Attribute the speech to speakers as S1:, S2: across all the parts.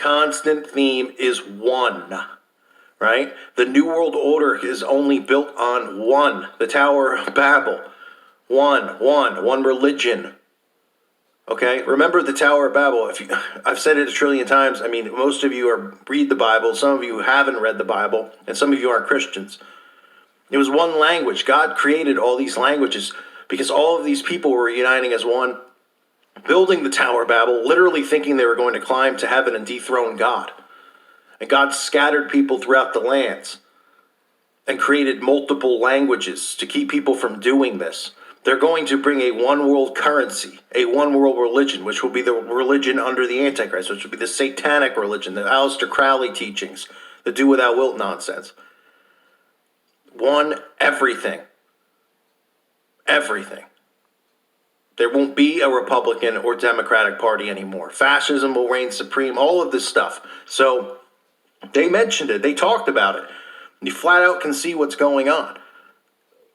S1: constant theme is one, right? The New World Order is only built on one, the Tower of Babel. One religion. Okay, remember the Tower of Babel. I've said it a trillion times. I mean, most of you read the Bible. Some of you haven't read the Bible, and some of you aren't Christians. It was one language. God created all these languages because all of these people were uniting as one, building the Tower of Babel, literally thinking they were going to climb to heaven and dethrone God. And God scattered people throughout the lands and created multiple languages to keep people from doing this. They're going to bring a one world currency, a one world religion, which will be the religion under the Antichrist, which will be the satanic religion, the Aleister Crowley teachings, the do without wilt nonsense. One, everything. Everything. There won't be a Republican or Democratic Party anymore. Fascism will reign supreme, all of this stuff. So they mentioned it. They talked about it. You flat out can see what's going on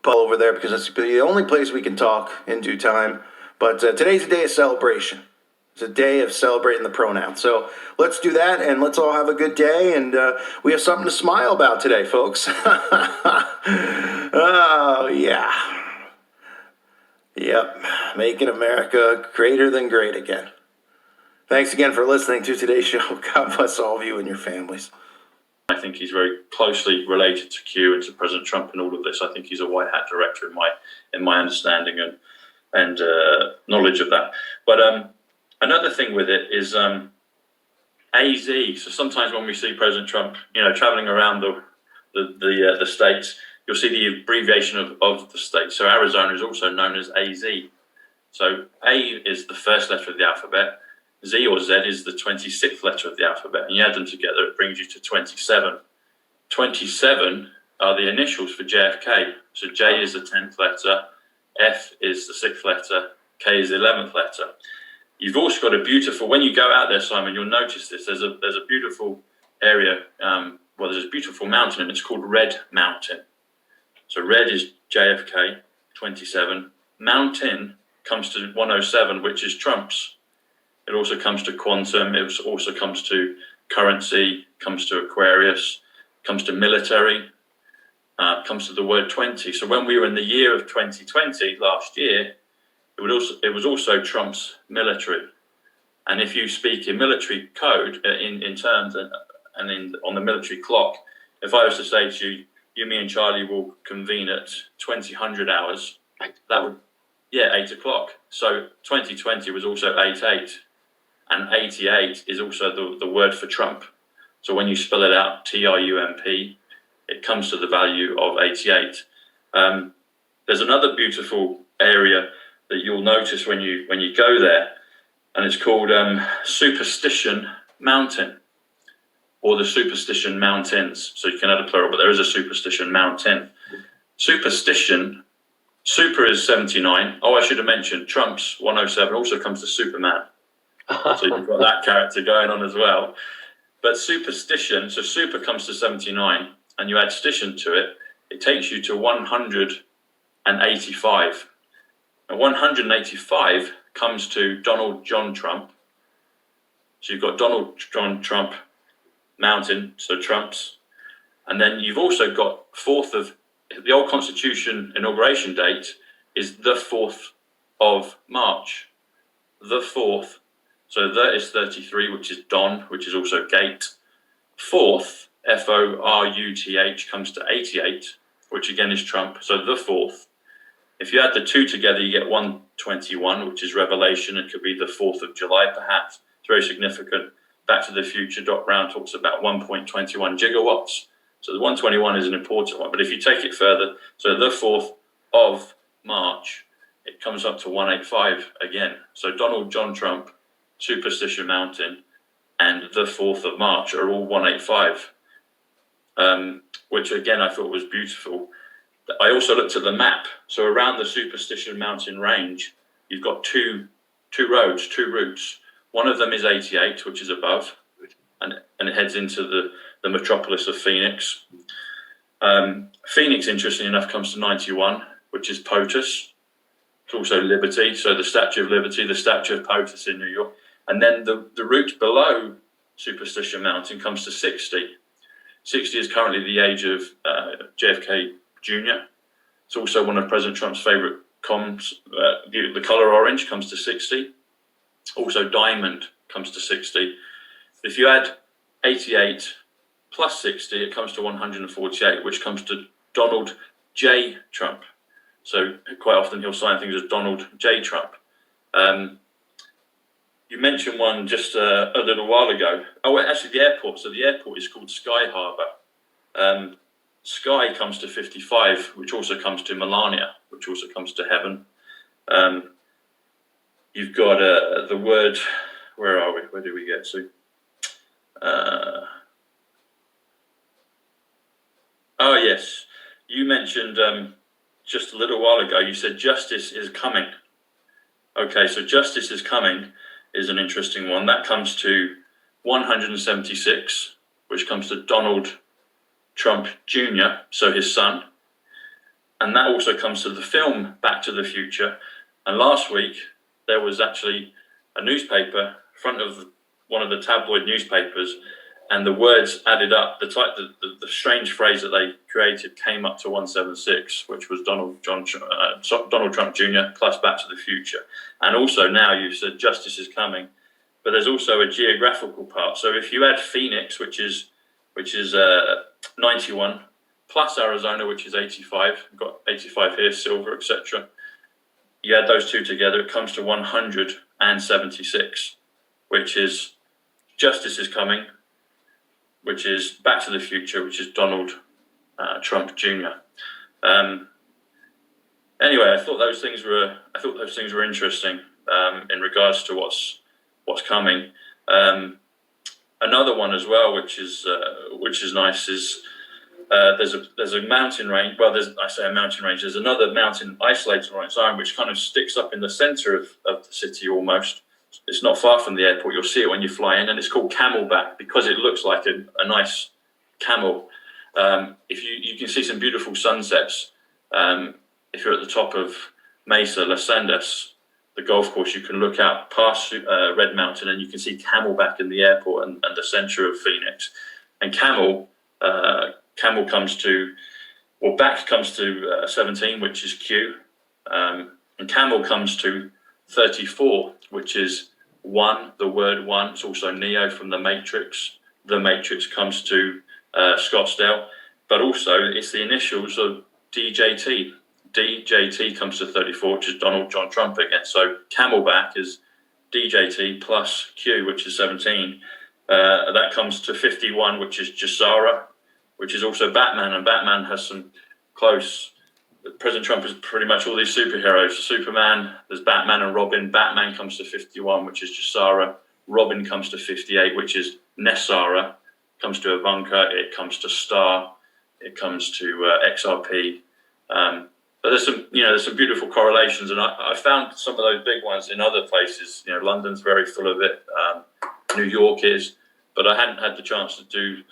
S1: over there because it's the only place we can talk in due time. But today's a day of celebration. It's a day of celebrating the pronoun. So let's do that, and let's all have a good day. And we have something to smile about today, folks. Oh, yeah. Yep. Making America greater than great again. Thanks again for listening to today's show. God bless all of you and your families.
S2: I think he's very closely related to Q and to President Trump in all of this. I think he's a white hat director in my understanding and knowledge of that. But another thing with it is AZ. So sometimes when we see President Trump, traveling around the states, you'll see the abbreviation of the state. So Arizona is also known as AZ. So A is the first letter of the alphabet. Z or Z is the 26th letter of the alphabet, and you add them together, it brings you to 27. 27 are the initials for JFK. So J is the 10th letter, F is the 6th letter, K is the 11th letter. You've also got a beautiful, when you go out there, Simon, you'll notice this, there's a beautiful area, there's a beautiful mountain, and it's called Red Mountain. So red is JFK, 27. Mountain comes to 107, which is Trump's. It also comes to quantum. It also comes to currency, comes to Aquarius, comes to military, comes to the word 20. So when we were in the year of 2020 last year, it was also Trump's military. And if you speak in military code, in terms and on the military clock, if I was to say to you, me and Charlie will convene at 2000 hours, that would, 8 o'clock. So 2020 was also 8-8. And 88 is also the word for Trump. So when you spell it out, Trump, it comes to the value of 88. There's another beautiful area that you'll notice when you go there, and it's called Superstition Mountain, or the Superstition Mountains. So you can add a plural, but there is a Superstition Mountain. Superstition, super is 79. Oh, I should have mentioned Trump's 107 also comes to Superman. So you've got that character going on as well. But superstition, so super comes to 79, and you add stition to it, it takes you to 185. And 185 comes to Donald John Trump. So you've got Donald John Trump Mountain, so Trump's. And then you've also got the old Constitution inauguration date is the 4th of March. The 4th. So that is 33, which is Don, which is also gate. 4th, F-O-R-U-T-H, comes to 88, which again is Trump. So the 4th. If you add the two together, you get 121, which is Revelation. It could be the 4th of July, perhaps. It's very significant. Back to the Future, Doc Brown talks about 1.21 gigawatts. So the 121 is an important one. But if you take it further, so the 4th of March, it comes up to 185 again. So Donald John Trump, Superstition Mountain, and the 4th of March are all 185, which again I thought was beautiful. I also looked at the map. So around the Superstition Mountain range, you've got two routes. One of them is 88, which is above, and it heads into the metropolis of Phoenix. Phoenix, interestingly enough, comes to 91, which is POTUS. It's also Liberty, so the Statue of Liberty, the Statue of POTUS in New York. And then the route below Superstition Mountain comes to 60. 60 is currently the age of JFK Jr. It's also one of President Trump's favorite comms. The color orange comes to 60. Also, diamond comes to 60. If you add 88 plus 60, it comes to 148, which comes to Donald J. Trump. So quite often he'll sign things as Donald J. Trump. You mentioned one just a little while ago. Oh, actually, the airport. So the airport is called Sky Harbor. Sky comes to 55, which also comes to Melania, which also comes to heaven. You've got the word. Where are we? Where do we get to? Oh yes, you mentioned just a little while ago. You said justice is coming. Okay, so justice is coming is an interesting one. That comes to 176, which comes to Donald Trump Jr., so his son. And that also comes to the film Back to the Future. And last week, there was actually a newspaper, front of one of the tabloid newspapers, and the words added up. The strange phrase that they created came up to 176, which was Donald Trump Jr. plus Back to the Future. And also now you've said justice is coming, but there's also a geographical part. So if you add Phoenix, which is 91, plus Arizona, which is 85, we've got 85 here, silver, etc. You add those two together, it comes to 176, which is justice is coming, which is Back to the Future, which is Donald Trump Jr. Anyway, I thought those things were interesting in regards to what's coming. Another one as well, which is nice, is there's a mountain range. Well, I say a mountain range. There's another mountain isolated on its own, which kind of sticks up in the centre of the city almost. It's not far from the airport. You'll see it when you fly in, and it's called Camelback because it looks like a nice camel. If you can see some beautiful sunsets. If you're at the top of Mesa, Las Sendas, the golf course, you can look out past Red Mountain and you can see Camelback in the airport and the centre of Phoenix. And Camel comes to, well, back comes to 17, which is Q. And Camel comes to 34, which is one, the word one. It's also Neo from The Matrix. The Matrix comes to Scottsdale, but also it's the initials of DJT. DJT comes to 34, which is Donald John Trump again. So Camelback is DJT plus Q, which is 17. That comes to 51, which is Jasara, which is also Batman. And Batman has some close. President Trump is pretty much all these superheroes. Superman, there's Batman and Robin. Batman comes to 51, which is Jasara. Robin comes to 58, which is Nessara. Comes to Ivanka. It comes to Star. It comes to XRP. But there's some beautiful correlations, and I found some of those big ones in other places. London's very full of it. New York is, but I hadn't had the chance to do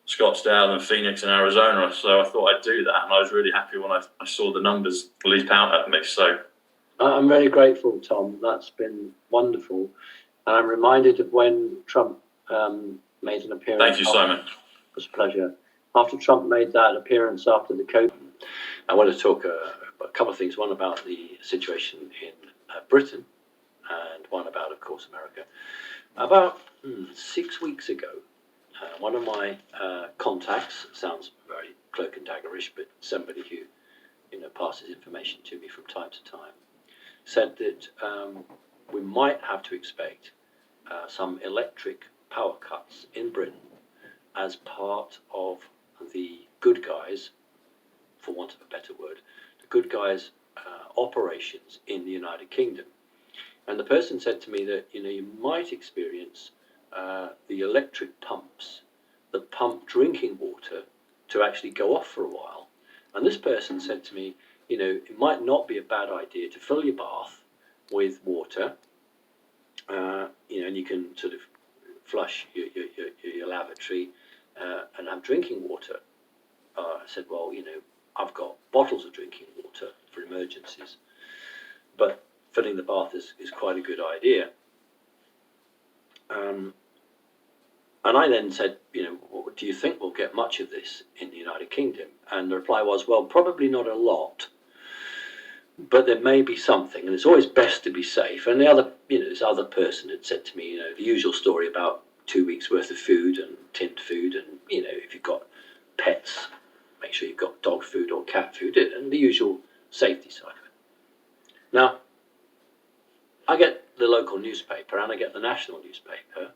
S2: Scottsdale and Phoenix and Arizona, so I thought I'd do that, and I was really happy when I saw the numbers leap out at me. So
S3: I'm very grateful, Tom. That's been wonderful, and I'm reminded of when Trump made an appearance.
S2: Thank you, Simon.
S3: It was a pleasure. After Trump made that appearance after the COVID, I want to talk a couple of things. One about the situation in Britain, and one about, of course, America. About 6 weeks ago, one of my contacts, sounds very cloak and daggerish, but somebody who passes information to me from time to time, said that we might have to expect some electric power cuts in Britain as part of the good guys, for want of a better word, the good guys' operations in the United Kingdom. And the person said to me that you might experience the electric pumps that pump drinking water to actually go off for a while. And this person said to me, it might not be a bad idea to fill your bath with water, and you can sort of flush your lavatory and have drinking water. I said, well, I've got bottles of drinking water for emergencies, but filling the bath is quite a good idea. And I then said, well, do you think we'll get much of this in the United Kingdom? And the reply was, well, probably not a lot, but there may be something, and it's always best to be safe. And the other, this other person had said to me, the usual story about 2 weeks worth of food and tinned food, and if you've got pets, make sure you've got dog food or cat food, and the usual safety side of it. Now, I get the local newspaper and I get the national newspaper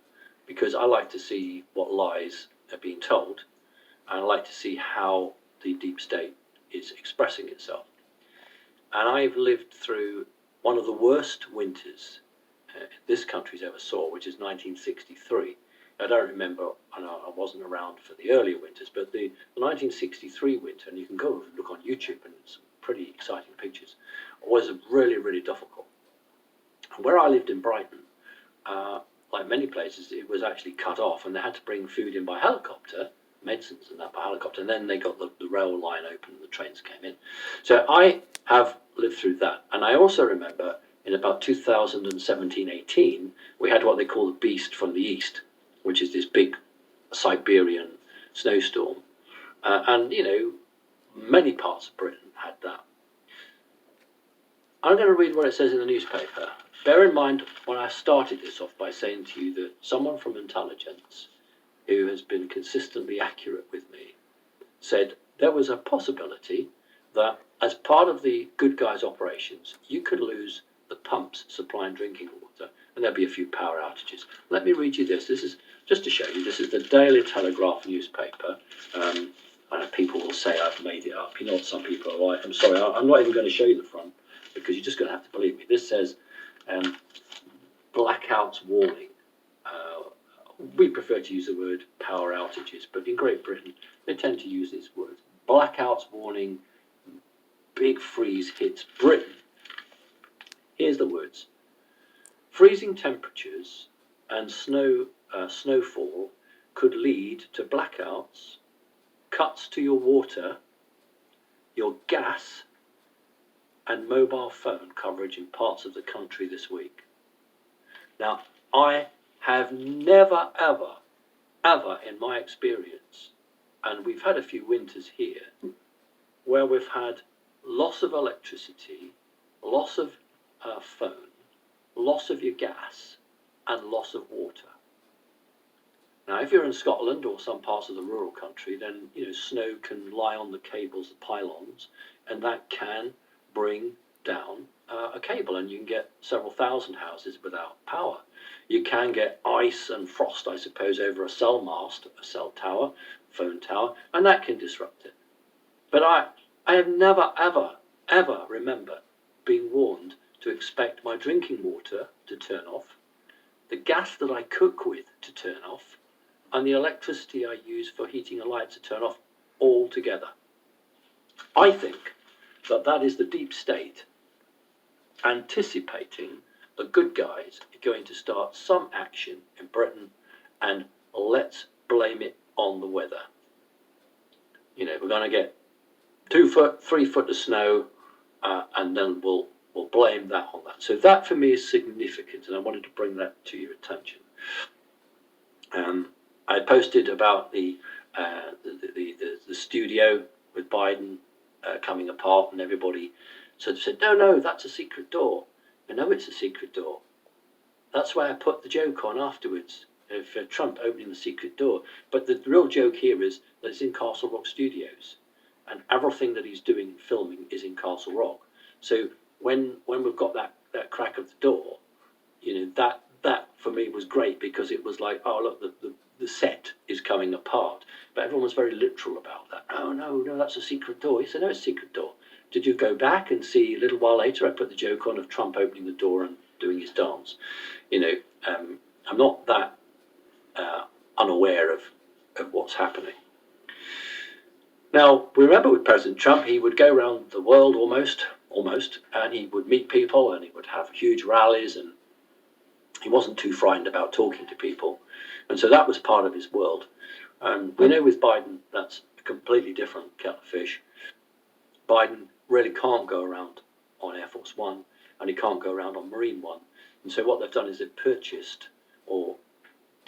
S3: because I like to see what lies are being told, and I like to see how the deep state is expressing itself. And I've lived through one of the worst winters this country's ever saw, which is 1963. I don't remember, I wasn't around for the earlier winters, but the 1963 winter, and you can go look on YouTube and some pretty exciting pictures, was really, really difficult. And where I lived in Brighton, like many places, it was actually cut off, and they had to bring food in by helicopter, medicines and that by helicopter, and then they got the rail line open and the trains came in. So I have lived through that. And I also remember in about 2017-18, we had what they call the Beast from the East, which is this big Siberian snowstorm. And many parts of Britain had that. I'm going to read what it says in the newspaper. Bear in mind, when I started this off by saying to you that someone from intelligence who has been consistently accurate with me said there was a possibility that as part of the Good Guys operations, you could lose the pumps supplying drinking water, and there'd be a few power outages. Let me read you this. This is just to show you. This is the Daily Telegraph newspaper. I know people will say I've made it up. Some people are like, I'm sorry, I'm not even going to show you the front because you're just going to have to believe me. This says blackouts warning. We prefer to use the word power outages, but in Great Britain, they tend to use these words. Blackouts warning, big freeze hits Britain. Here's the words. Freezing temperatures and snowfall could lead to blackouts, cuts to your water, your gas, and mobile phone coverage in parts of the country this week. Now, I have never, ever in my experience, and we've had a few winters here, where we've had loss of electricity, loss of phone, loss of your gas, and loss of water. Now, if you're in Scotland or some parts of the rural country, then snow can lie on the cables, the pylons, and that can bring down a cable, and you can get several thousand houses without power. You can get ice and frost, I suppose, over a cell mast, a cell tower, phone tower, and that can disrupt it. But I have never, ever remember being warned to expect my drinking water to turn off, the gas that I cook with to turn off, and the electricity I use for heating a light to turn off all together. I think that is the deep state anticipating the good guys are going to start some action in Britain, and let's blame it on the weather. We're going to get 2 foot, 3 foot of snow, and then we'll blame that on that. So that for me is significant, and I wanted to bring that to your attention. I posted about the studio with Biden coming apart, and everybody sort of said, no, that's a secret door. I know it's a secret door. That's why I put the joke on afterwards of Trump opening the secret door. But the real joke here is that it's in Castle Rock Studios, and everything that he's doing filming is in Castle Rock. So when we've got that crack of the door, that for me was great, because it was like, oh look, the set is coming apart. But everyone was very literal about that. Oh no, that's a secret door. He said, no, it's a secret door. Did you go back and see a little while later I put the joke on of Trump opening the door and doing his dance? I'm not that unaware of what's happening. Now, remember with President Trump, he would go around the world almost, and he would meet people, and he would have huge rallies, and he wasn't too frightened about talking to people. And so that was part of his world. And we know with Biden, that's a completely different kettle of fish. Biden really can't go around on Air Force One, and he can't go around on Marine One. And so what they've done is they've purchased or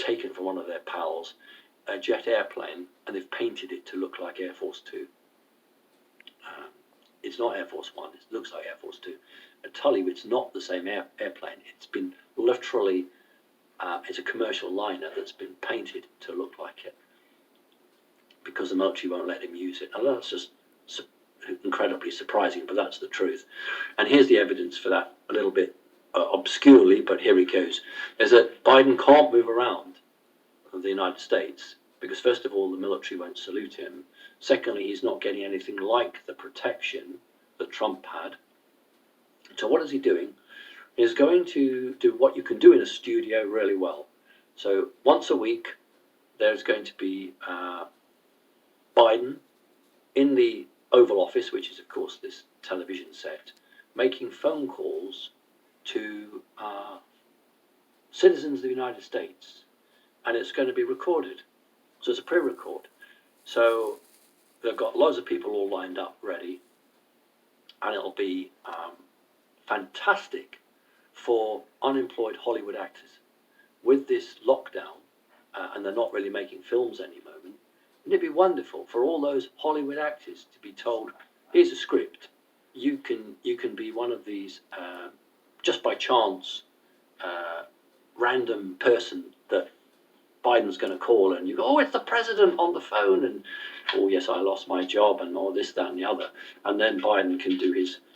S3: taken from one of their pals a jet airplane, and they've painted it to look like Air Force Two. It's not Air Force One. It looks like Air Force Two. I tell you, it's not the same airplane. It's been literally, it's a commercial liner that's been painted to look like it, because the military won't let him use it. And that's just incredibly surprising, but that's the truth. And here's the evidence for that, a little bit obscurely, but here it goes. Is that Biden can't move around the United States because, first of all, the military won't salute him. Secondly, he's not getting anything like the protection that Trump had. So what is he doing? He's going to do what you can do in a studio really well. So once a week, there's going to be Biden in the Oval Office, which is, of course, this television set, making phone calls to citizens of the United States. And it's going to be recorded. So it's a pre-record. So they've got loads of people all lined up, ready. And it'll be fantastic for unemployed Hollywood actors. With this lockdown, and they're not really making films any moment, and it'd be wonderful for all those Hollywood actors to be told, here's a script. You can be one of these, just by chance, random person that Biden's going to call, and you go, oh, it's the president on the phone, and oh yes, I lost my job, and all this, that, and the other, and then Biden can do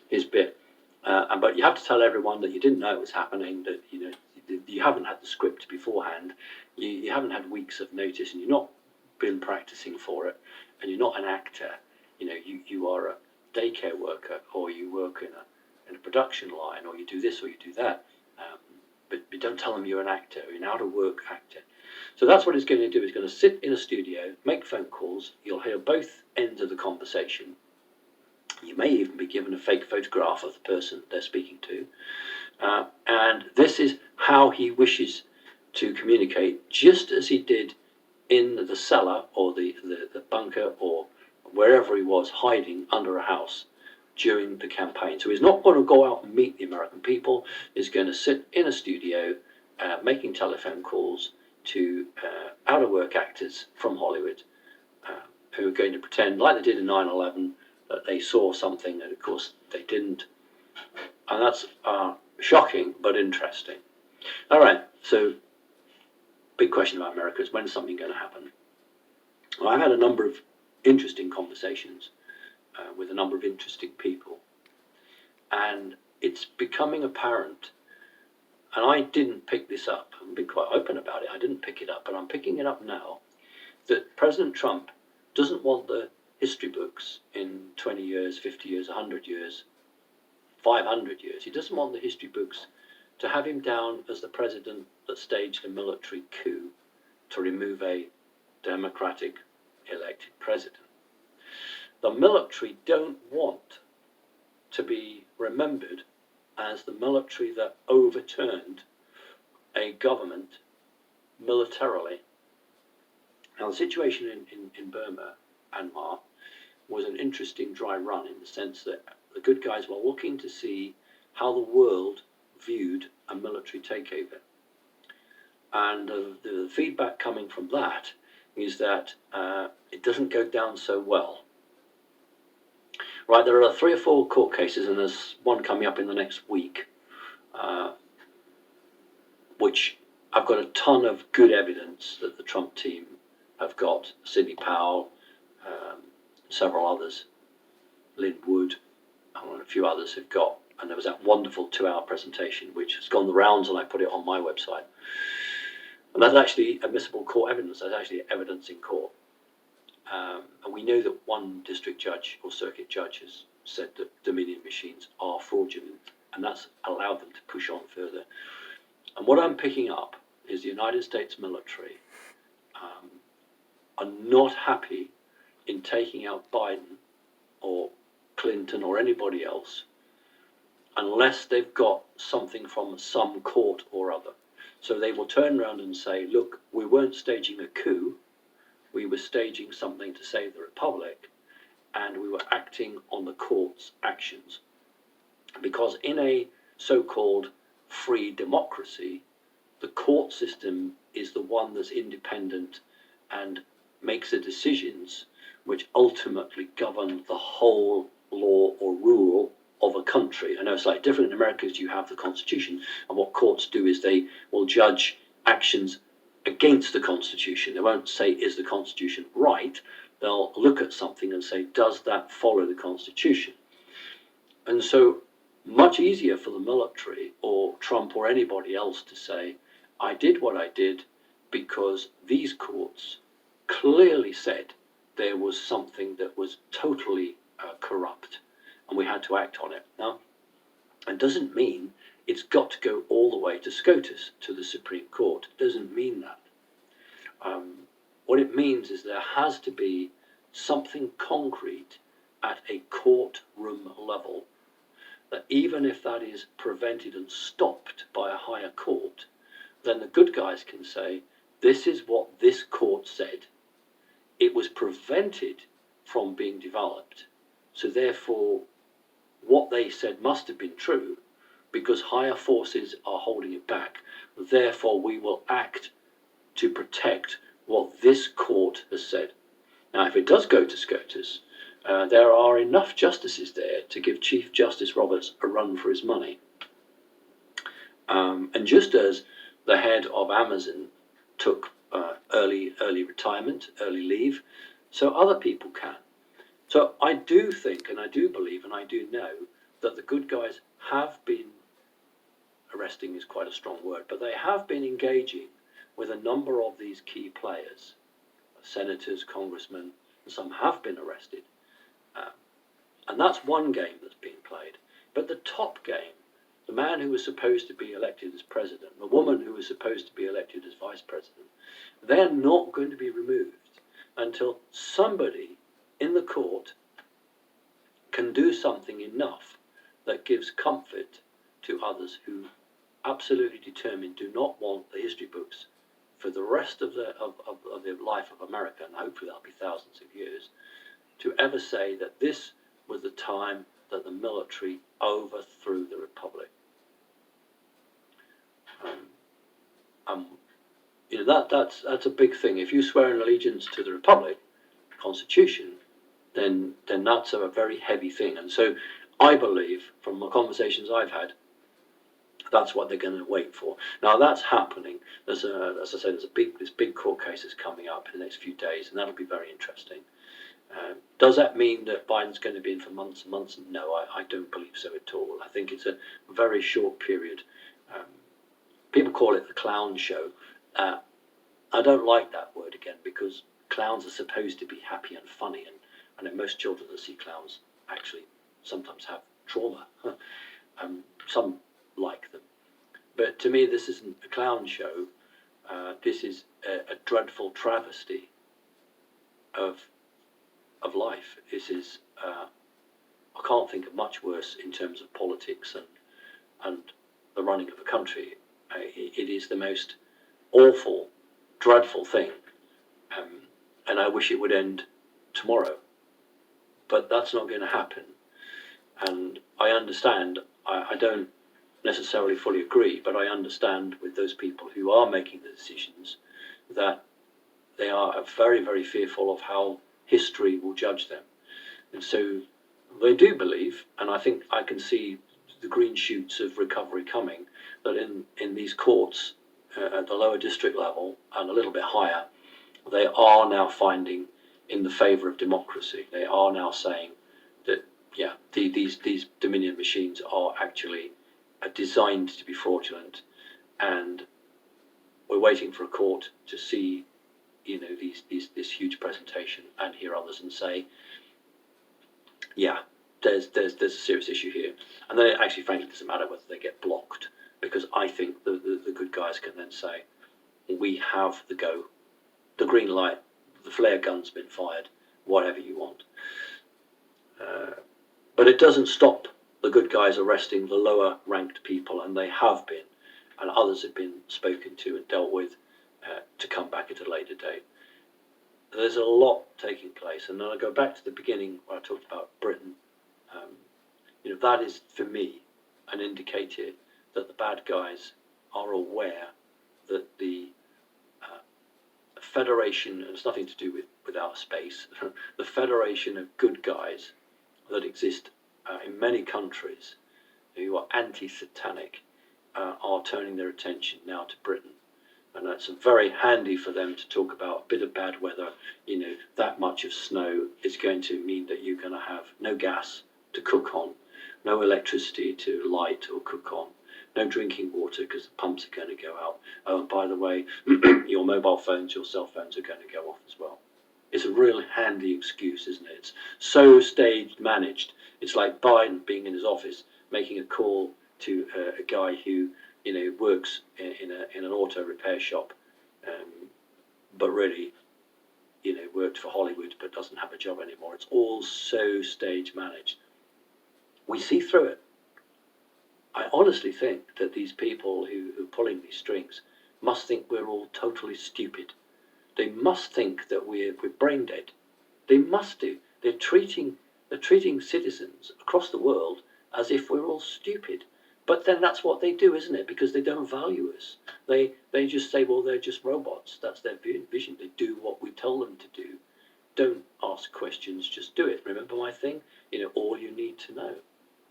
S3: his bit. But you have to tell everyone that you didn't know it was happening, that you haven't had the script beforehand, you haven't had weeks of notice, and you're not been practicing for it, and you're not an actor. You are a daycare worker, or you work in a production line, or you do this or you do that. But don't tell them you're an actor, you're an out-of-work actor. So that's what he's going to do. He's going to sit in a studio, make phone calls. You'll hear both ends of the conversation. You may even be given a fake photograph of the person they're speaking to. And this is how he wishes to communicate, just as he did in the cellar or the bunker or wherever he was hiding under a house during the campaign. So he's not going to go out and meet the American people. He's going to sit in a studio making telephone calls to out-of-work actors from Hollywood who are going to pretend, like they did in 9/11, that they saw something, and of course they didn't. And that's shocking but interesting. All right, so big question about America is, when is something going to happen? Well, I've had a number of interesting conversations with a number of interesting people, and it's becoming apparent, and I didn't pick this up, I've been quite open about it, I didn't pick it up, but I'm picking it up now, that President Trump doesn't want the history books in 20 years, 50 years, 100 years, 500 years. He doesn't want the history books to have him down as the president that staged a military coup to remove a democratic elected president. The military don't want to be remembered as the military that overturned a government militarily. Now, the situation in Burma, Myanmar, was an interesting dry run, in the sense that the good guys were looking to see how the world viewed a military takeover. And the feedback coming from that is that it doesn't go down so well. Right, there are 3 or 4 court cases, and there's one coming up in the next week, which I've got a ton of good evidence that the Trump team have got. Sidney Powell, several others, Lynn Wood, and a few others have got. And there was that wonderful 2-hour presentation, which has gone the rounds, and I put it on my website. And that's actually admissible court evidence. That's actually evidence in court. And we know that one district judge or circuit judge has said that Dominion machines are fraudulent, and that's allowed them to push on further. And what I'm picking up is the United States military are not happy in taking out Biden or Clinton or anybody else unless they've got something from some court or other. So they will turn around and say, look, we weren't staging a coup, we were staging something to save the republic, and we were acting on the court's actions. Because in a so-called free democracy, the court system is the one that's independent and makes the decisions which ultimately govern the whole law or rule of a country. I know it's slightly different in America because you have the Constitution, and what courts do is they will judge actions against the Constitution. They won't say, is the Constitution right? They'll look at something and say, does that follow the Constitution? And so much easier for the military or Trump or anybody else to say, I did what I did because these courts clearly said there was something that was totally corrupt and we had to act on it. Now, it doesn't mean it's got to go all the way to SCOTUS, to the Supreme Court. It doesn't mean that. What it means is there has to be something concrete at a courtroom level, that even if that is prevented and stopped by a higher court, then the good guys can say, this is what this court said. It was prevented from being developed. So therefore, what they said must have been true because higher forces are holding it back. Therefore, we will act to protect what this court has said. Now, if it does go to SCOTUS, there are enough justices there to give Chief Justice Roberts a run for his money. And just as the head of Amazon took early retirement, early leave, so other people can. So I do think, and I do believe, and I do know that the good guys have been, arresting is quite a strong word, but they have been engaging with a number of these key players, senators, congressmen, and some have been arrested. And that's one game that's being played. But the top game, the man who was supposed to be elected as president, the woman who was supposed to be elected as vice president, they're not going to be removed until somebody in the court can do something enough that gives comfort to others who absolutely determined do not want the history books for the rest of the life of America, and hopefully that'll be thousands of years, to ever say that this was the time that the military overthrew the Republic. That's a big thing. If you swear an allegiance to the Republic, Constitution, then that's a very heavy thing. And so I believe, from the conversations I've had, that's what they're going to wait for. Now that's happening. As I said, this big court case is coming up in the next few days, and that'll be very interesting. Does that mean that Biden's going to be in for months and months? No, I don't believe so at all. I think it's a very short period. People call it the clown show. I don't like that word again because clowns are supposed to be happy and funny, and I know most children that see clowns actually sometimes have trauma. Some like them. But to me, this isn't a clown show. This is a dreadful travesty of life. This is, I can't think of much worse in terms of politics and the running of a country. It is the most awful, dreadful thing. And I wish it would end tomorrow. But that's not going to happen. And I understand, I don't necessarily fully agree, but I understand with those people who are making the decisions that they are very, very fearful of how history will judge them. And so they do believe, and I think I can see the green shoots of recovery coming, that in these courts at the lower district level and a little bit higher, they are now finding in the favour of democracy. They are now saying that, yeah, these Dominion machines are actually designed to be fraudulent, and we're waiting for a court to see, this huge presentation and hear others and say, yeah, there's a serious issue here. And then it actually, frankly, doesn't matter whether they get blocked, because I think the good guys can then say, we have the go, the green light, the flare gun's been fired, whatever you want. But it doesn't stop the good guys arresting the lower ranked people, and they have been, and others have been spoken to and dealt with to come back at a later date. There's a lot taking place, and then I go back to the beginning where I talked about Britain. That is, for me, an indicator that the bad guys are aware that the federation, and it's nothing to do with outer space, the federation of good guys that exist in many countries who are anti-satanic are turning their attention now to Britain. And it's very handy for them to talk about a bit of bad weather. You know, that much of snow is going to mean that you're going to have no gas to cook on, no electricity to light or cook on, no drinking water because the pumps are going to go out. Oh, and by the way, your mobile phones, your cell phones are going to go off as well. It's a real handy excuse, isn't it? It's so staged, managed. It's like Biden being in his office, making a call to a guy who, you know, works in an auto repair shop, but really, you know, worked for Hollywood but doesn't have a job anymore. It's all so stage managed. We see through it. I honestly think that these people who are pulling these strings must think we're all totally stupid. They must think that we're brain dead. They must do. They're treating citizens across the world as if we're all stupid. But then that's what they do, isn't it? Because they don't value us. They just say, well, they're just robots. That's their vision. They do what we tell them to do. Don't ask questions, just do it. Remember my thing? You know, all you need to know.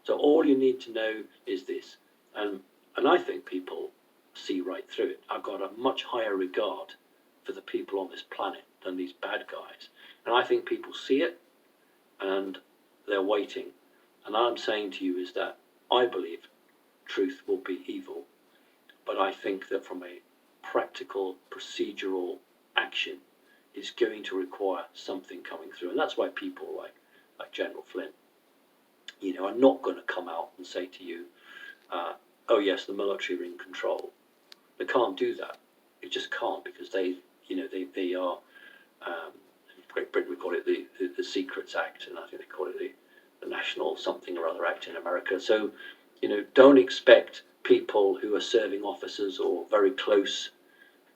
S3: So all you need to know is this. And I think people see right through it. I've got a much higher regard for the people on this planet than these bad guys. And I think people see it and they're waiting. And all I'm saying to you is that I believe truth will be evil, but I think that from a practical, procedural action is going to require something coming through. And that's why people like General Flynn, you know, are not going to come out and say to you, oh yes, the military are in control. They can't do that. It just can't, because they are, in Great Britain we call it the Secrets Act, and I think they call it the National something or other Act in America. So, you know, don't expect people who are serving officers or very close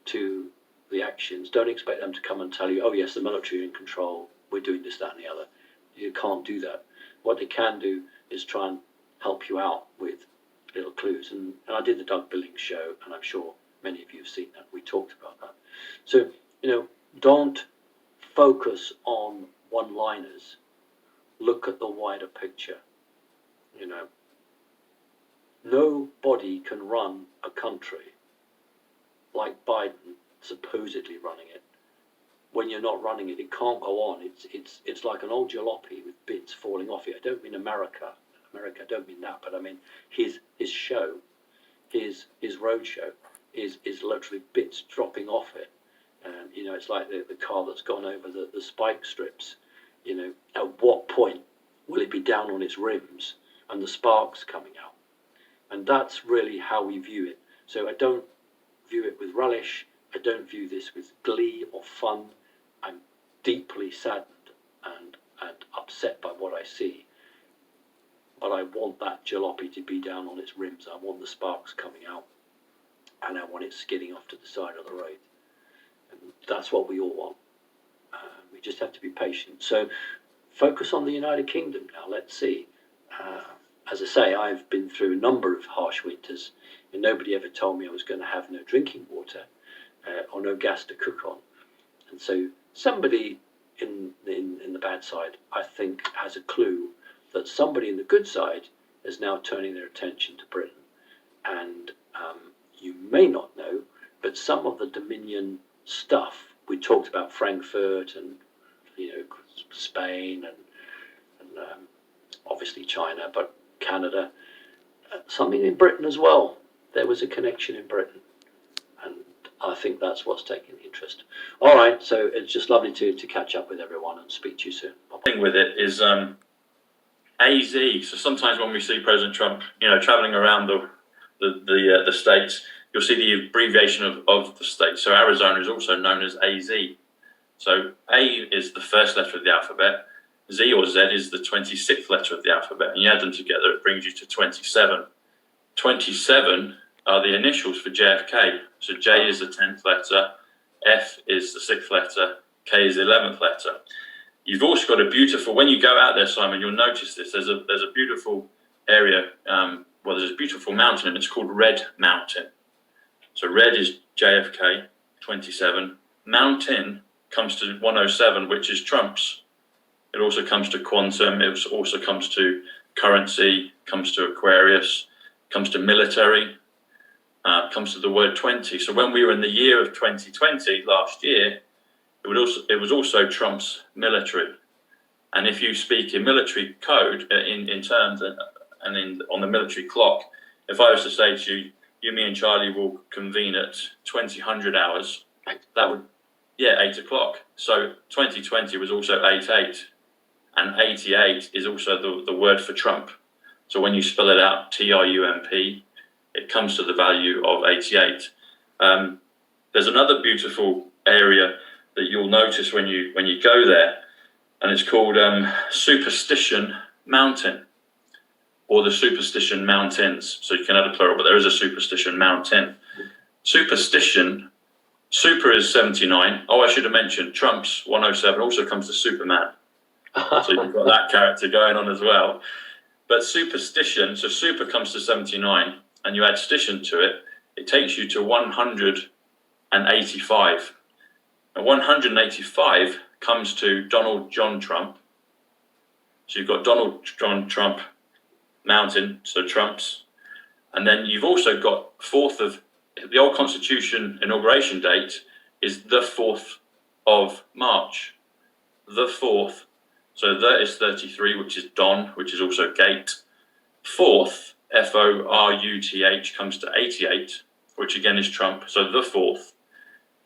S3: to the actions, don't expect them to come and tell you, oh yes, the military are in control, we're doing this, that and the other. You can't do that. What they can do is try and help you out with little clues. And I did the Doug Billings show, and I'm sure many of you have seen that. We talked about that. So, you know, don't focus on one-liners. Look at the wider picture. You know, nobody can run a country like Biden supposedly running it. When you're not running it, it can't go on. It's like an old jalopy with bits falling off it. I don't mean America. I don't mean that, but I mean his show, his road show is literally bits dropping off it. And you know, it's like the car that's gone over the spike strips. You know, at what point will it be down on its rims and the sparks coming out? And that's really how we view it. So I don't view it with relish. I don't view this with glee or fun. I'm deeply saddened and upset by what I see. But I want that jalopy to be down on its rims. I want the sparks coming out. And I want it skidding off to the side of the road. And that's what we all want. We just have to be patient. So focus on the United Kingdom now. Let's see. As I say, I've been through a number of harsh winters, and nobody ever told me I was going to have no drinking water or no gas to cook on. And so somebody in the bad side, I think, has a clue that somebody in the good side is now turning their attention to Britain. And you may not know, but some of the Dominion stuff, we talked about Frankfurt and, you know, Spain and obviously China, but Canada, something in Britain as well. There was a connection in Britain, and I think that's what's taking the interest. All right, so it's just lovely to catch up with everyone and speak to you soon. Bye-bye.
S2: The thing with it is AZ. So sometimes when we see President Trump, you know, traveling around the states, you'll see the abbreviation of the state. So Arizona is also known as AZ. So A is the first letter of the alphabet. Z or Z is the 26th letter of the alphabet. And you add them together, it brings you to 27. 27 are the initials for JFK. So J is the 10th letter, F is the 6th letter, K is the 11th letter. You've also got a beautiful, when you go out there, Simon, you'll notice this. There's a beautiful area, there's a beautiful mountain, and it's called Red Mountain. So red is JFK, 27. Mountain comes to 107, which is Trump's. It also comes to quantum. It also comes to currency, comes to Aquarius, comes to military, comes to the word 20. So when we were in the year of 2020 last year, it was also Trump's military. And if you speak in military code, in terms and on the military clock, if I was to say to you, me and Charlie will convene at 2000 hours, that would, 8 o'clock. So 2020 was also 88, and 88 is also the word for Trump. So when you spell it out, TRUMP, it comes to the value of 88. There's another beautiful area that you'll notice when you go there, and it's called Superstition Mountain, or the Superstition Mountains. So you can add a plural, but there is a Superstition Mountain. Superstition, super is 79. Oh, I should have mentioned Trump's 107 also comes to Superman. So you've got that character going on as well. But superstition, so super comes to 79, and you add stition to it, it takes you to 185. And 185 comes to Donald John Trump. So you've got Donald John Trump Mountain, so Trump's. And then you've also got the old Constitution inauguration date is the 4th of March. The 4th. So that is 33, which is Don, which is also gate. 4th, F-O-R-U-T-H, comes to 88, which again is Trump. So the 4th.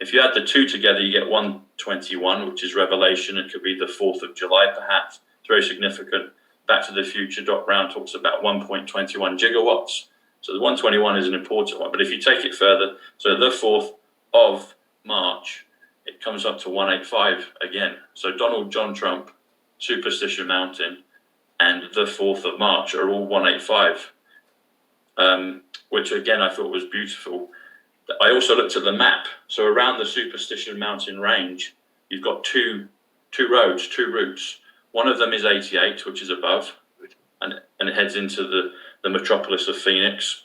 S2: If you add the two together, you get 121, which is Revelation. It could be the 4th of July, perhaps. It's very significant. Back to the Future, Doc Brown talks about 1.21 gigawatts. So the 121 is an important one. But if you take it further, so the 4th of March, it comes up to 185 again. So Donald John Trump, Superstition Mountain, and the 4th of March are all 185, which again I thought was beautiful. I also looked at the map. So around the Superstition Mountain range, you've got two routes. One of them is 88, which is above, and it heads into the metropolis of Phoenix.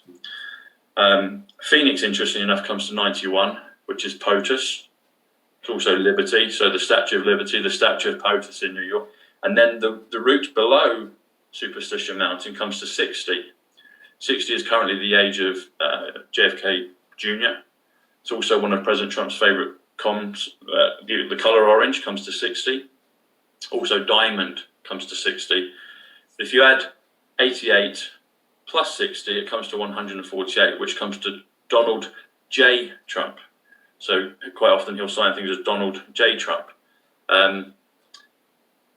S2: Phoenix, interestingly enough, comes to 91, which is POTUS. It's also Liberty, so the Statue of Liberty, the Statue of POTUS in New York. And then the route below Superstition Mountain comes to 60. 60 is currently the age of JFK Jr. It's also one of President Trump's favorite comms. The color orange comes to 60. Also, diamond comes to 60. If you add 88 plus 60, it comes to 148, which comes to Donald J. Trump. So quite often he'll sign things as Donald J. Trump.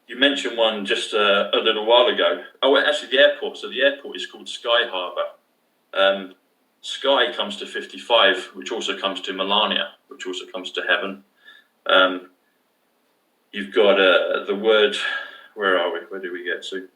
S2: You mentioned one just a little while ago. Oh, actually, the airport. So the airport is called Sky Harbor. Sky comes to 55, which also comes to Melania, which also comes to heaven. You've got the word, where are we? Where do we get to?